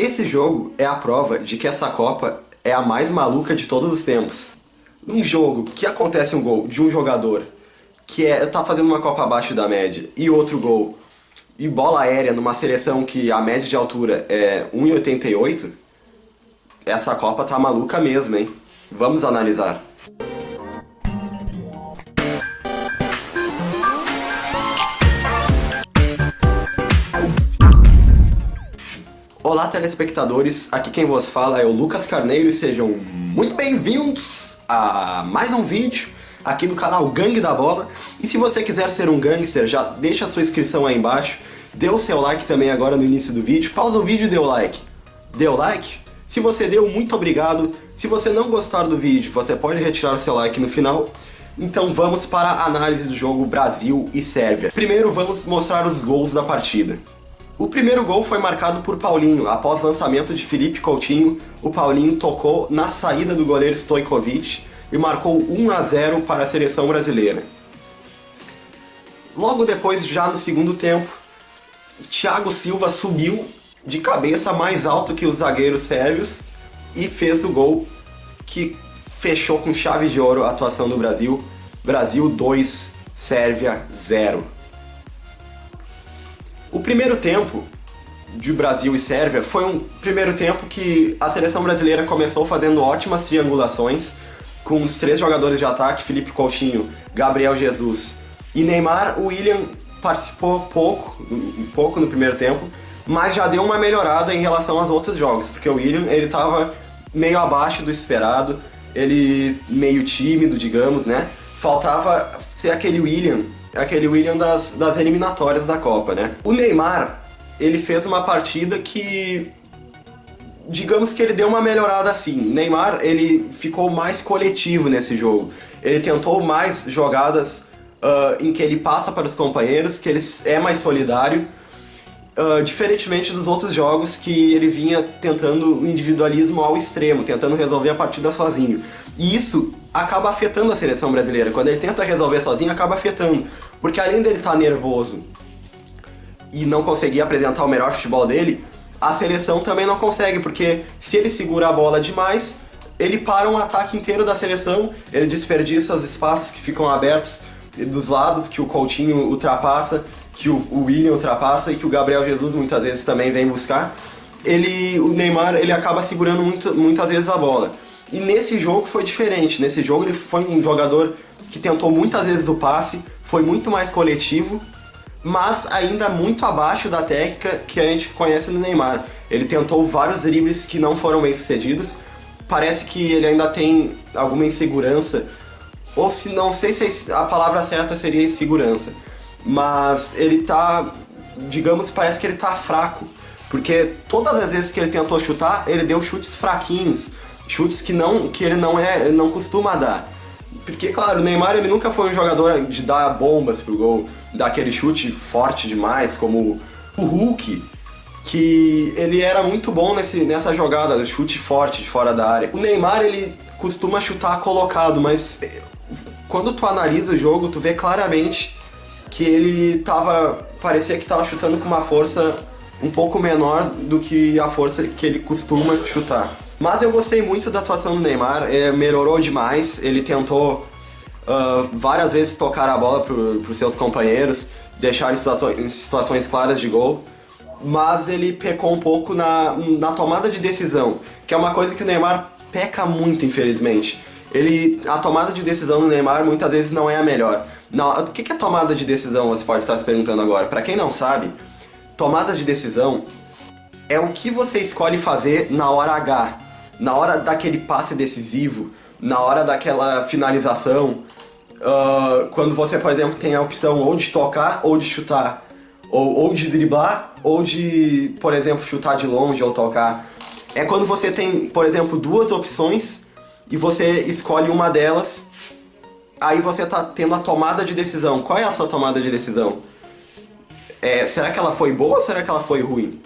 Esse jogo é a prova de que essa Copa é a mais maluca de todos os tempos. Num jogo que acontece um gol de um jogador que tá fazendo uma Copa abaixo da média e outro gol e bola aérea numa seleção que a média de altura é 1,88, essa Copa tá maluca mesmo, hein? Vamos analisar. Olá, telespectadores, aqui quem vos fala é o Lucas Carneiro e sejam muito bem-vindos a mais um vídeo aqui do canal Gangue da Bola. E se você quiser ser um gangster, já deixa a sua inscrição aí embaixo, dê o seu like também agora no início do vídeo, pausa o vídeo e dê o like. Deu like? Se você deu, muito obrigado. Se você não gostar do vídeo, você pode retirar o seu like no final. Então vamos para a análise do jogo Brasil e Sérvia. Primeiro vamos mostrar os gols da partida. O primeiro gol foi marcado por Paulinho. Após o lançamento de Felipe Coutinho, o Paulinho tocou na saída do goleiro Stojkovic e marcou 1-0 para a seleção brasileira. Logo depois, já no segundo tempo, Thiago Silva subiu de cabeça mais alto que os zagueiros sérvios e fez o gol que fechou com chave de ouro a atuação do Brasil. Brasil 2, Sérvia 0. O primeiro tempo de Brasil e Sérvia foi um primeiro tempo que a seleção brasileira começou fazendo ótimas triangulações com os três jogadores de ataque, Felipe Coutinho, Gabriel Jesus e Neymar. O William participou pouco no primeiro tempo, mas já deu uma melhorada em relação aos outros jogos, porque o William ele estava meio abaixo do esperado, ele meio tímido, digamos, né? Faltava ser aquele William das eliminatórias da Copa, né? O Neymar, ele fez uma partida que, digamos que ele deu uma melhorada assim. O Neymar, ele ficou mais coletivo nesse jogo. Ele tentou mais jogadas em que ele passa para os companheiros, que ele é mais solidário, diferentemente dos outros jogos que ele vinha tentando o individualismo ao extremo, tentando resolver a partida sozinho. E isso acaba afetando a seleção brasileira. Quando ele tenta resolver sozinho, acaba afetando. Porque além dele estar nervoso e não conseguir apresentar o melhor futebol dele, a seleção também não consegue, porque se ele segura a bola demais, ele para um ataque inteiro da seleção, ele desperdiça os espaços que ficam abertos dos lados, que o Coutinho ultrapassa, que o William ultrapassa e que o Gabriel Jesus muitas vezes também vem buscar. O Neymar, ele acaba segurando muitas vezes a bola. E nesse jogo foi diferente. Nesse jogo ele foi um jogador que tentou muitas vezes o passe, foi muito mais coletivo, mas ainda muito abaixo da técnica que a gente conhece no Neymar. Ele tentou vários dribles que não foram bem sucedidos. Parece que ele ainda tem alguma insegurança, ou se não sei se a palavra certa seria insegurança, mas ele tá, digamos, parece que ele tá fraco, porque todas as vezes que ele tentou chutar, ele deu chutes fraquinhos, chutes que ele não costuma dar. Porque, claro, o Neymar ele nunca foi um jogador de dar bombas pro gol, dar aquele chute forte demais, como o Hulk, que ele era muito bom nessa jogada, do chute forte de fora da área. O Neymar, ele costuma chutar colocado, mas quando tu analisa o jogo, tu vê claramente que ele parecia que estava chutando com uma força um pouco menor do que a força que ele costuma chutar. Mas eu gostei muito da atuação do Neymar, melhorou demais, ele tentou várias vezes tocar a bola para os seus companheiros, deixar em situações claras de gol, mas ele pecou um pouco na tomada de decisão, que é uma coisa que o Neymar peca muito, infelizmente. A tomada de decisão do Neymar muitas vezes não é a melhor. O que é tomada de decisão, você pode estar se perguntando agora. Para quem não sabe, tomada de decisão é o que você escolhe fazer na hora H, na hora daquele passe decisivo, na hora daquela finalização, quando você, por exemplo, tem a opção ou de tocar ou de chutar, ou de driblar, ou de, por exemplo, chutar de longe ou tocar. É quando você tem, por exemplo, duas opções e você escolhe uma delas, aí você tá tendo a tomada de decisão. Qual é a sua tomada de decisão? Será que ela foi boa ou será que ela foi ruim?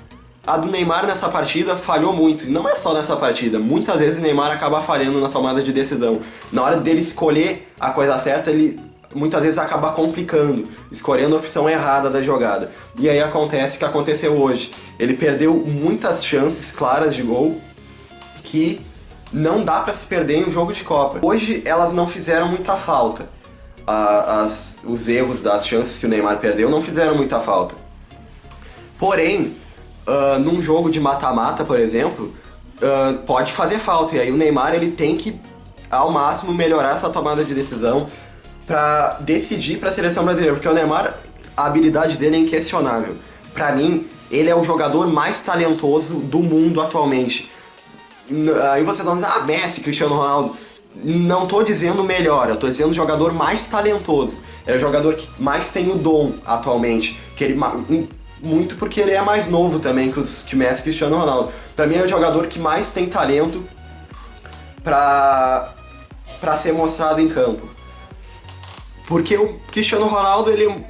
A do Neymar nessa partida falhou muito, e não é só nessa partida, muitas vezes o Neymar acaba falhando na tomada de decisão. Na hora dele escolher a coisa certa, ele muitas vezes acaba complicando, escolhendo a opção errada da jogada. e aí acontece o que aconteceu hoje. Ele perdeu muitas chances claras de gol que não dá pra se perder em um jogo de Copa. Hoje elas não fizeram muita falta. Os erros das chances que o Neymar perdeu não fizeram muita falta. Porém, num jogo de mata-mata, por exemplo, pode fazer falta. E aí o Neymar ele tem que, ao máximo, melhorar essa tomada de decisão pra decidir pra seleção brasileira. Porque o Neymar, a habilidade dele é inquestionável. Pra mim, ele é o jogador mais talentoso do mundo atualmente. Aí você tá dizendo, Messi, Cristiano Ronaldo. Não tô dizendo melhor, eu tô dizendo o jogador mais talentoso. É o jogador que mais tem o dom atualmente. Que ele, muito porque ele é mais novo também que o Messi e Cristiano Ronaldo. Pra mim é o jogador que mais tem talento pra ser mostrado em campo. Porque o Cristiano Ronaldo, ele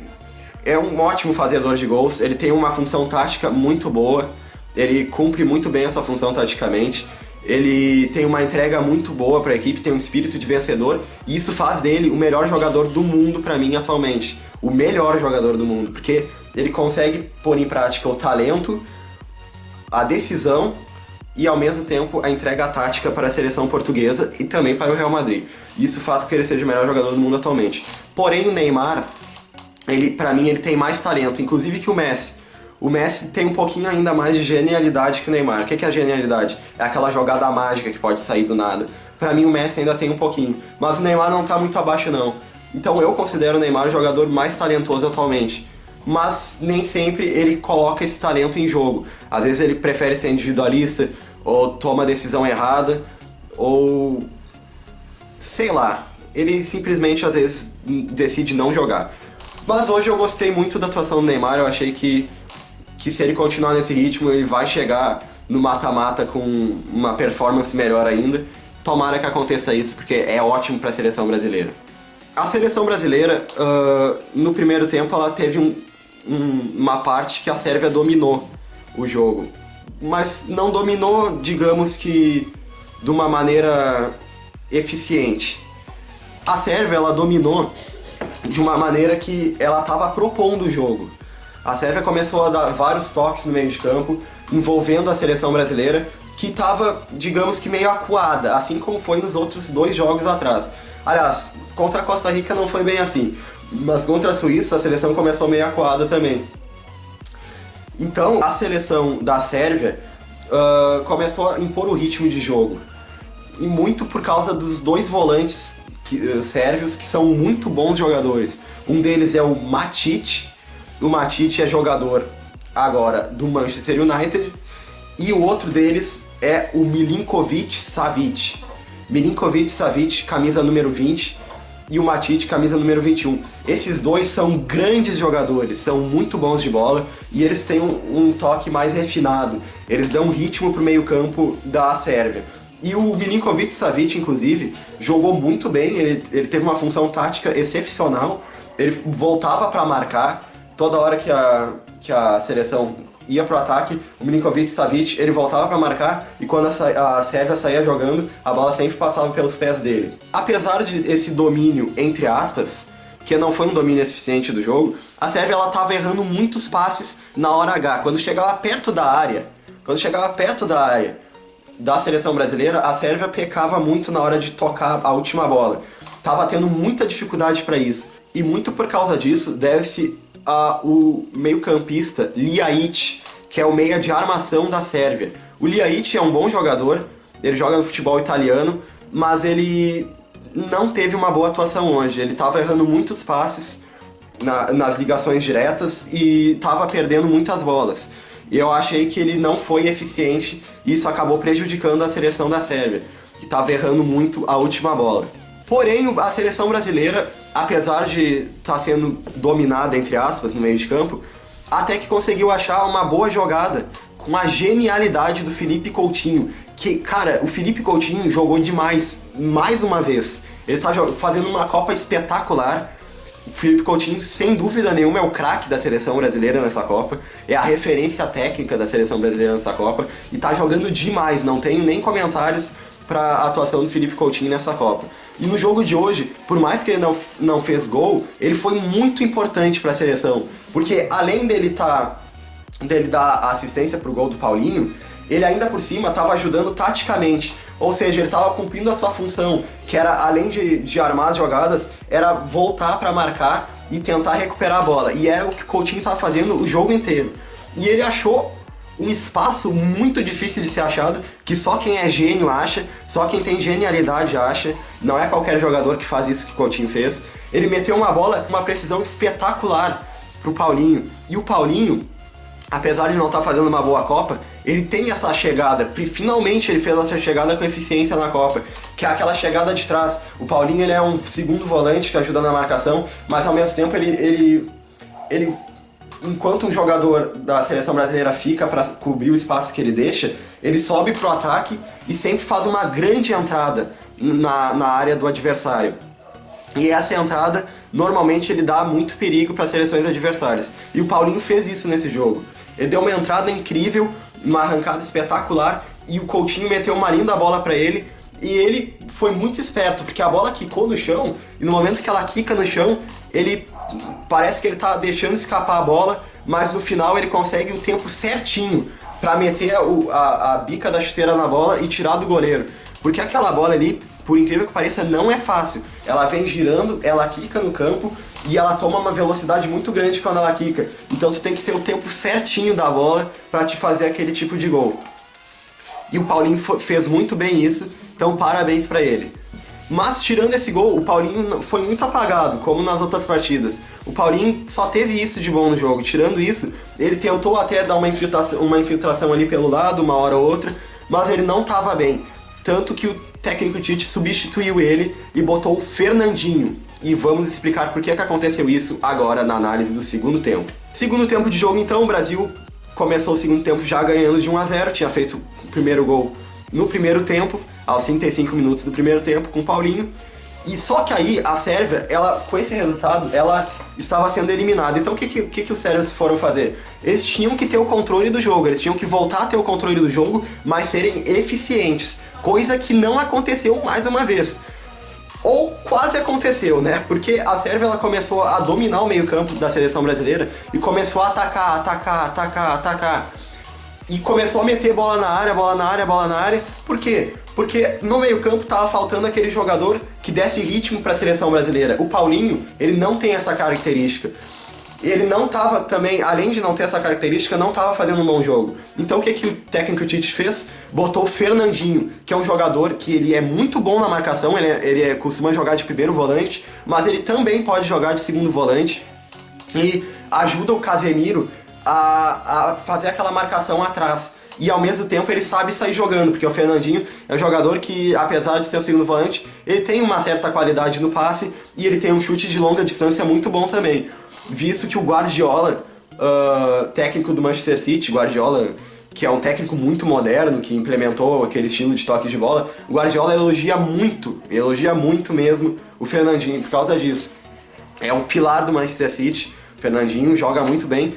é um ótimo fazedor de gols, ele tem uma função tática muito boa, ele cumpre muito bem essa função taticamente, ele tem uma entrega muito boa para a equipe, tem um espírito de vencedor, e isso faz dele o melhor jogador do mundo para mim atualmente. O melhor jogador do mundo, porque ele consegue pôr em prática o talento, a decisão e ao mesmo tempo a entrega tática para a seleção portuguesa e também para o Real Madrid. Isso faz com que ele seja o melhor jogador do mundo atualmente. Porém, o Neymar, pra mim, ele tem mais talento, inclusive que o Messi. O Messi tem um pouquinho ainda mais de genialidade que o Neymar. O que é a genialidade? É aquela jogada mágica que pode sair do nada. Pra mim, o Messi ainda tem um pouquinho, mas o Neymar não tá muito abaixo, não. Então eu considero o Neymar o jogador mais talentoso atualmente. Mas nem sempre ele coloca esse talento em jogo. Às vezes ele prefere ser individualista, ou toma a decisão errada, ou sei lá, ele simplesmente às vezes decide não jogar. Mas hoje eu gostei muito da atuação do Neymar, eu achei que se ele continuar nesse ritmo, ele vai chegar no mata-mata com uma performance melhor ainda. Tomara que aconteça isso, porque é ótimo para a seleção brasileira. A seleção brasileira, no primeiro tempo, ela teve uma parte que a Sérvia dominou o jogo. Mas não dominou, digamos que, de uma maneira eficiente. A Sérvia, ela dominou de uma maneira que ela estava propondo o jogo. A Sérvia começou a dar vários toques no meio de campo, envolvendo a seleção brasileira, que estava, digamos que, meio acuada, assim como foi nos outros 2 jogos atrás. Aliás, contra a Costa Rica não foi bem assim, mas contra a Suíça a seleção começou meio acuada também. Então, a seleção da Sérvia começou a impor o ritmo de jogo. E muito por causa dos 2 volantes sérvios, que são muito bons jogadores. Um deles é o Matic. O Matic é jogador agora do Manchester United. E o outro deles é o Milinkovic-Savic. Milinkovic-Savic, camisa número 20, e o Matic, camisa número 21. Esses 2 são grandes jogadores, são muito bons de bola, e eles têm um toque mais refinado. Eles dão ritmo pro meio-campo da Sérvia. E o Milinkovic-Savic, inclusive, jogou muito bem, ele teve uma função tática excepcional, ele voltava para marcar, toda hora que a seleção ia pro ataque, o Milinkovic-Savic, ele voltava para marcar, e quando a Sérvia saía jogando, a bola sempre passava pelos pés dele. Apesar de esse domínio, entre aspas, que não foi um domínio eficiente do jogo, a Sérvia ela tava errando muitos passes na hora H. Quando chegava perto da área da seleção brasileira, a Sérvia pecava muito na hora de tocar a última bola. Tava tendo muita dificuldade para isso. E muito por causa disso, deve-se o meio-campista Ljajic, que é o meia de armação da Sérvia. O Ljajic é um bom jogador, ele joga no futebol italiano, mas ele não teve uma boa atuação hoje. Ele estava errando muitos passes nas ligações diretas e estava perdendo muitas bolas. E eu achei que ele não foi eficiente e isso acabou prejudicando a seleção da Sérvia, que estava errando muito a última bola. Porém, a seleção brasileira, apesar de estar sendo dominada, entre aspas, no meio de campo, até que conseguiu achar uma boa jogada com a genialidade do Philippe Coutinho. Que, cara, o Philippe Coutinho jogou demais, mais uma vez. Ele tá fazendo uma Copa espetacular. O Philippe Coutinho, sem dúvida nenhuma, é o craque da seleção brasileira nessa Copa. É a referência técnica da seleção brasileira nessa Copa. E tá jogando demais, não tenho nem comentários para a atuação do Philippe Coutinho nessa Copa. E no jogo de hoje, por mais que ele não fez gol, ele foi muito importante para a seleção, porque além dele dar a assistência pro gol do Paulinho, ele ainda por cima estava ajudando taticamente, ou seja, ele estava cumprindo a sua função, que era, além de armar as jogadas, era voltar para marcar e tentar recuperar a bola, e era o que o Coutinho estava fazendo o jogo inteiro. E ele achou um espaço muito difícil de ser achado, que só quem é gênio acha, só quem tem genialidade acha, não é qualquer jogador que faz isso que o Coutinho fez. Ele meteu uma bola com uma precisão espetacular pro Paulinho, e o Paulinho, apesar de não estar fazendo uma boa Copa, ele tem essa chegada, finalmente ele fez essa chegada com eficiência na Copa, que é aquela chegada de trás. O Paulinho, ele é um segundo volante que ajuda na marcação, mas ao mesmo tempo ele enquanto um jogador da seleção brasileira fica para cobrir o espaço que ele deixa, ele sobe pro ataque e sempre faz uma grande entrada na área do adversário. E essa entrada, normalmente, ele dá muito perigo para as seleções adversárias. E o Paulinho fez isso nesse jogo. Ele deu uma entrada incrível, uma arrancada espetacular, e o Coutinho meteu uma linda bola para ele. E ele foi muito esperto, porque a bola quicou no chão, e no momento que ela quica no chão, ele parece que ele tá deixando escapar a bola, mas no final ele consegue o tempo certinho para meter a bica da chuteira na bola e tirar do goleiro. Porque aquela bola ali, por incrível que pareça, não é fácil. Ela vem girando, ela quica no campo e ela toma uma velocidade muito grande quando ela quica. Então tu tem que ter o tempo certinho da bola para te fazer aquele tipo de gol. E o Paulinho fez muito bem isso, então parabéns para ele. Mas tirando esse gol, o Paulinho foi muito apagado, como nas outras partidas. O Paulinho só teve isso de bom no jogo. Tirando isso, ele tentou até dar uma infiltração ali pelo lado, uma hora ou outra, mas ele não estava bem. Tanto que o técnico Tite substituiu ele e botou o Fernandinho. E vamos explicar por que aconteceu isso agora na análise do segundo tempo. Segundo tempo de jogo, então, o Brasil começou o segundo tempo já ganhando de 1-0, tinha feito o primeiro gol no primeiro tempo, aos 35 minutos do primeiro tempo, com o Paulinho. E só que aí a Sérvia, ela, com esse resultado, ela estava sendo eliminada. Então o que os sérvios foram fazer? Eles tinham que ter o controle do jogo, eles tinham que voltar a ter o controle do jogo, mas serem eficientes. Coisa que não aconteceu mais uma vez. Ou quase aconteceu, né? Porque a Sérvia, ela começou a dominar o meio-campo da seleção brasileira e começou a atacar. E começou a meter bola na área. Por quê? Porque no meio-campo tava faltando aquele jogador que desse ritmo para a seleção brasileira. O Paulinho, ele não tem essa característica. Ele não tava também, além de não ter essa característica, não tava fazendo um bom jogo. Então o que o técnico Tite fez? Botou o Fernandinho, que é um jogador que ele é muito bom na marcação, ele costuma jogar de primeiro volante, mas ele também pode jogar de segundo volante e ajuda o Casemiro a fazer aquela marcação atrás. E ao mesmo tempo ele sabe sair jogando, porque o Fernandinho é um jogador que, apesar de ser o segundo volante, ele tem uma certa qualidade no passe e ele tem um chute de longa distância muito bom também. Visto que o Guardiola, técnico do Manchester City, Guardiola, que é um técnico muito moderno, que implementou aquele estilo de toque de bola, o Guardiola elogia muito mesmo o Fernandinho por causa disso. É um pilar do Manchester City, o Fernandinho joga muito bem.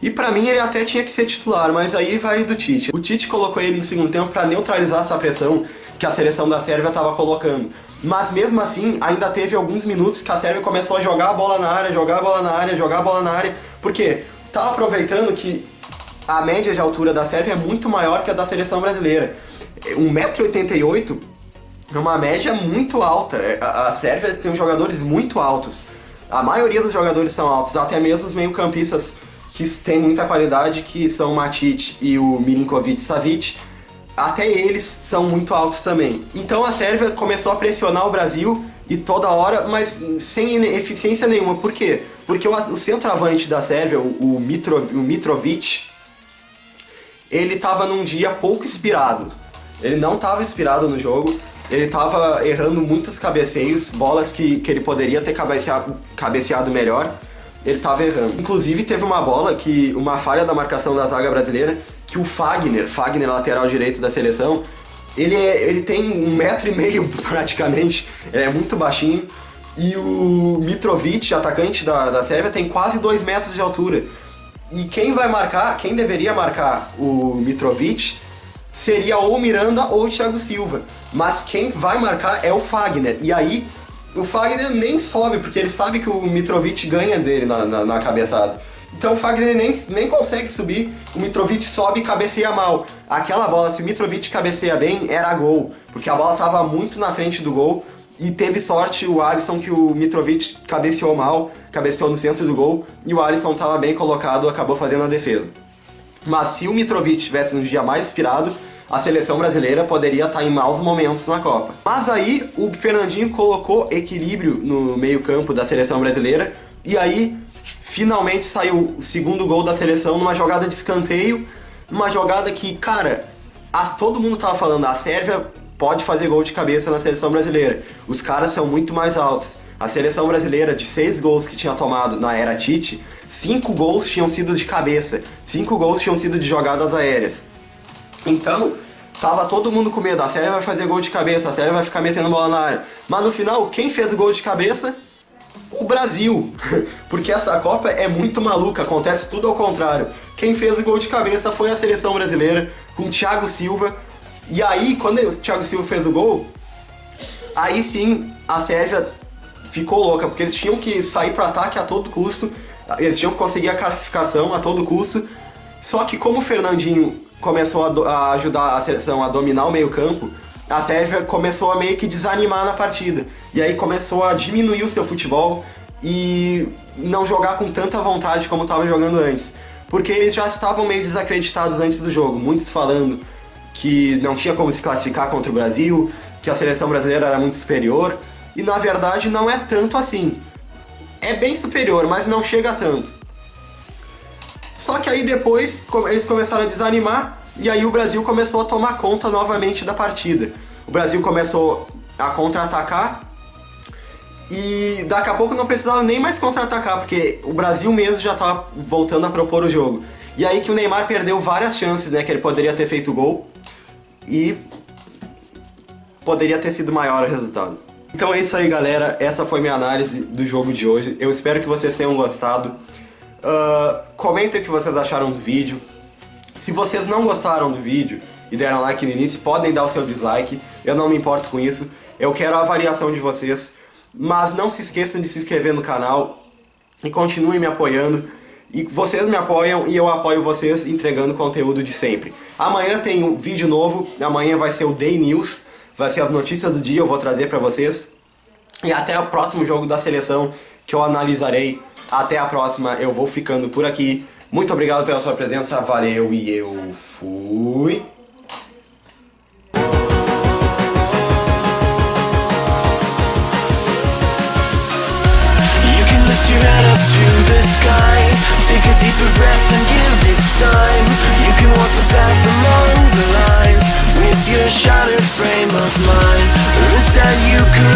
E pra mim ele até tinha que ser titular, mas aí vai do Tite. O Tite colocou ele no segundo tempo pra neutralizar essa pressão que a seleção da Sérvia estava colocando. Mas mesmo assim, ainda teve alguns minutos que a Sérvia começou a jogar a bola na área. Por quê? Tava aproveitando que a média de altura da Sérvia é muito maior que a da seleção brasileira. 1,88 m é uma média muito alta. A Sérvia tem jogadores muito altos. A maioria dos jogadores são altos, até mesmo os meio-campistas que têm muita qualidade, que são o Matic e o Milinkovic-Savic, até eles são muito altos também. Então a Sérvia começou a pressionar o Brasil e toda hora, mas sem eficiência nenhuma. Por quê? Porque o centroavante da Sérvia, o Mitrovic, ele estava num dia pouco inspirado. Ele não estava inspirado no jogo, ele estava errando muitos cabeceios, bolas que ele poderia ter cabeceado melhor. Ele estava errando. Inclusive teve uma falha da marcação da zaga brasileira, que o Fagner, lateral direito da seleção, ele tem 1,5 m praticamente, ele é muito baixinho, e o Mitrovic, atacante da Sérvia, tem quase 2 metros de altura. E quem deveria marcar o Mitrovic seria ou Miranda ou Thiago Silva. Mas quem vai marcar é o Fagner. E aí, o Fagner nem sobe, porque ele sabe que o Mitrovic ganha dele na cabeçada. Então o Fagner nem consegue subir, o Mitrovic sobe e cabeceia mal. Aquela bola, se o Mitrovic cabeceia bem, era gol, porque a bola estava muito na frente do gol. E teve sorte o Alisson, que o Mitrovic cabeceou mal, cabeceou no centro do gol, e o Alisson estava bem colocado, acabou fazendo a defesa. Mas se o Mitrovic estivesse no dia mais inspirado, a seleção brasileira poderia estar em maus momentos na Copa. Mas aí o Fernandinho colocou equilíbrio no meio-campo da seleção brasileira, e aí finalmente saiu o segundo gol da seleção numa jogada de escanteio, uma jogada que, cara, todo mundo tava falando, a Sérvia pode fazer gol de cabeça na seleção brasileira. Os caras são muito mais altos. A seleção brasileira, de 6 gols que tinha tomado na era Tite, 5 gols tinham sido de cabeça, 5 gols tinham sido de jogadas aéreas. Então, tava todo mundo com medo, a Sérvia vai fazer gol de cabeça, a Sérvia vai ficar metendo bola na área. Mas no final, quem fez o gol de cabeça? O Brasil. Porque essa Copa é muito maluca, acontece tudo ao contrário. Quem fez o gol de cabeça foi a seleção brasileira, com o Thiago Silva. E aí, quando o Thiago Silva fez o gol, aí sim a Sérvia ficou louca, porque eles tinham que sair para ataque a todo custo, eles tinham que conseguir a classificação a todo custo. Só que como o Fernandinho começou a ajudar a seleção a dominar o meio-campo, a Sérvia começou a meio que desanimar na partida. E aí começou a diminuir o seu futebol e não jogar com tanta vontade como estava jogando antes. Porque eles já estavam meio desacreditados antes do jogo, muitos falando que não tinha como se classificar contra o Brasil, que a seleção brasileira era muito superior, e na verdade não é tanto assim. É bem superior, mas não chega a tanto. Só que aí depois eles começaram a desanimar, e aí o Brasil começou a tomar conta novamente da partida. O Brasil começou a contra-atacar, e daqui a pouco não precisava nem mais contra-atacar, porque o Brasil mesmo já estava voltando a propor o jogo. E aí que o Neymar perdeu várias chances, né, que ele poderia ter feito gol, e poderia ter sido maior o resultado. Então é isso aí, galera, essa foi minha análise do jogo de hoje. Eu espero que vocês tenham gostado. Comentem o que vocês acharam do vídeo. Se vocês não gostaram do vídeo e deram like no início, podem dar o seu dislike, eu não me importo com isso. Eu quero a avaliação de vocês, mas não se esqueçam de se inscrever no canal e continuem me apoiando. E vocês me apoiam e eu apoio vocês entregando conteúdo de sempre. Amanhã tem um vídeo novo, amanhã vai ser o Day News, vai ser as notícias do dia, eu vou trazer pra vocês. E até o próximo jogo da seleção que eu analisarei. Até a próxima, eu vou ficando por aqui. Muito obrigado pela sua presença, valeu e eu fui! Take a deeper breath and give it time. You can walk the path along the lines with your shattered frame of mind, or instead you could